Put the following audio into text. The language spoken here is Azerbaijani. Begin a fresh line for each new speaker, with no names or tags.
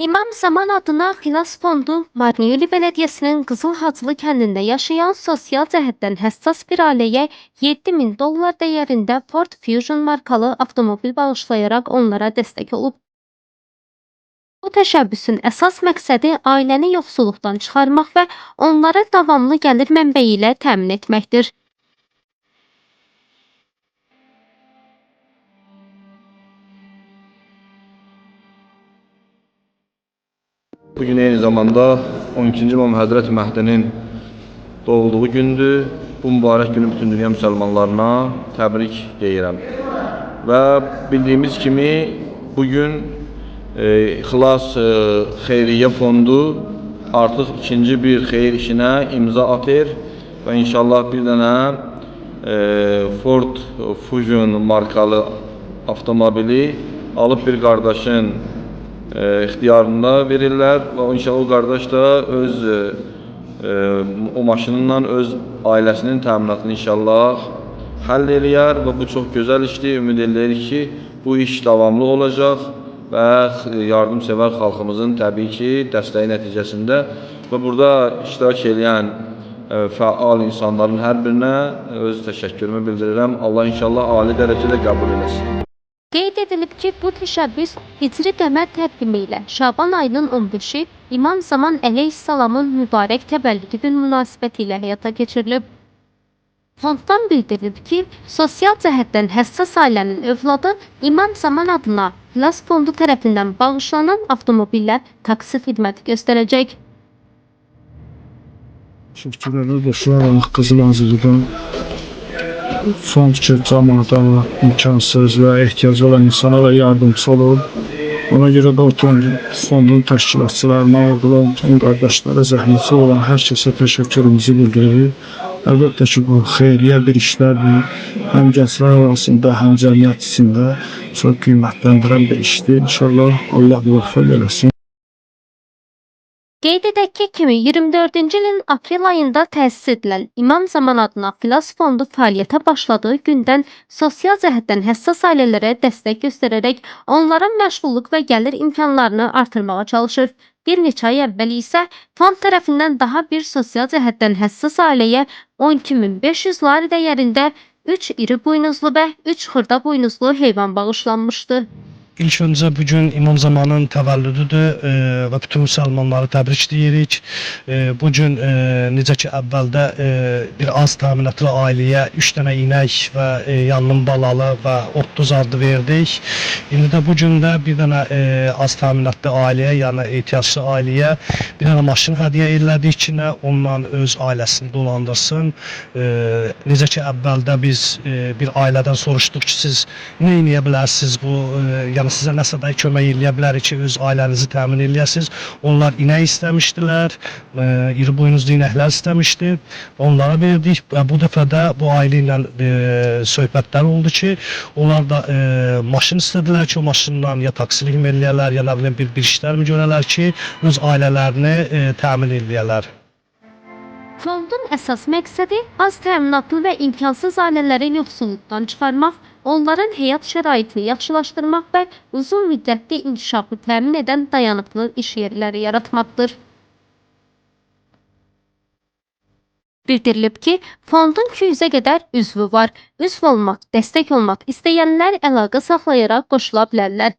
İmam Zaman adına Xilas Fondu, Marniyeli Belediyesi'nin Qızılhacılı kəndində yaşayan sosial cəhətdən həssas bir ailəyə $7.000 dəyərində Ford Fusion markalı avtomobil bağışlayaraq onlara dəstək olub. Bu təşəbbüsün əsas məqsədi ailəni yoxsulluqdan çıxarmaq və onları davamlı gəlir mənbəyi ilə təmin etməkdir.
Bugün aynı zamanda 12. İmam Həzrət Məhdinin doğulduğu gündür. Bu mübarək günü bütün dünya müsəlmanlarına təbrik deyirəm. Və bildiyimiz kimi bugün İxlas Xeyriyyə Fondu artıq ikinci bir xeyir işinə imza atır və inşallah bir dənə Ford Fusion markalı avtomobili alıb bir qardaşın ixtiyarında verirlər və inşallah o qardaş da öz o maşınla öz ailəsinin təminatını inşallah həll eləyər və bu çox gözəl işdir. Ümid edirik ki, bu iş davamlı olacaq və yardımsevər xalqımızın təbii ki, dəstəyi nəticəsində və burada iştirak edən fəal insanların hər birinə öz təşəkkürümü bildirirəm. Allah inşallah ali dərəcədə qəbul eləsin.
Qeyd edilib ki, bu təşəbbüs Hicri qəmər təqvimi ilə Şaban ayının 15-i İmam Zaman əleyhissalamın mübarək təvəllüdü gün münasibəti ilə həyata keçirilib. Fonddan bildirilib ki, sosial cəhətdən həssas ailənin övladı İmam Zaman adına Xilas Fondu tərəfindən bağışlanan avtomobillər taksi xidməti göstərəcək.
Şükürlər olsun Qızılhacılıqdan fond ki, cəmaata imkansız və ehtiyacı olan insanlara yardımcı olur. Ona görə də fondun təşkilatçılarına, bütün qardaşlara, zəhməti olan hər kəsə təşəkkürümüzü bildiririk. Əlbəttə ki, bu xeyriyyə bir işlərdir. Həm gənclər arasında, həm cəmiyyət içində çox qiymətləndirən bir işdir. İnşallah Allah müvəffəq eləsin.
Qeyd edək ki, 2024-cü ilin aprel ayında təsis edilən İmam Zaman adına Xilas Fondu fəaliyyətə başladığı gündən sosial cəhətdən həssas ailələrə dəstək göstərərək onların məşğulluq və gəlir imkanlarını artırmağa çalışır. Bir neçə ay əvvəl isə fond tərəfindən daha bir sosial cəhətdən həssas ailəyə 12.500 lari dəyərində 3 iri buynuzlu və 3 xırda buynuzlu heyvan bağışlanmışdı.
İlk öncə bugün İmam Zamanın təvəllüdüdür və bütün müsəlmanları təbrik edirik. Bugün necə ki əvvəldə bir az təminatlı ailəyə 3 dənə inək və yanım balalı və 30 ardı verdik. İndi də bugün də bir dənə az təminatlı ailəyə, yəni ehtiyaclı ailəyə bir dənə maşın hədiyyə elədik ki, onunla öz ailəsini dolandırsın. Necə ki əvvəldə biz bir ailədən soruşduq ki, siz nə edə bilərsiniz bu, yəni sizə nəsə də kömək eləyə bilərik ki, öz ailənizi təmin eləyəsiniz. Onlar inək istəmişdilər, iri buynuzlu inəklər istəmişdi. Onlara verdik və bu dəfə də bu ailə ilə söhbətlər oldu ki, onlar da maşın istədilər ki, o maşınla ya taksilik mi eləyərlər, ya bir işlər mi görərlər ki, öz ailələrini təmin eləyərlər.
Fondun əsas məqsədi az təminatlı və imkansız ailələri yoxsulluqdan çıxarmaq, onların həyat şəraitini yaxşılaşdırmaq və uzun müddətli inkişafı təmin edən dayanıqlı iş yerləri yaratmaqdır. Bildirilib ki, fondun 200-ə qədər üzvü var. Üzv olmaq, dəstək olmaq istəyənlər əlaqə saxlayaraq qoşula bilərlər.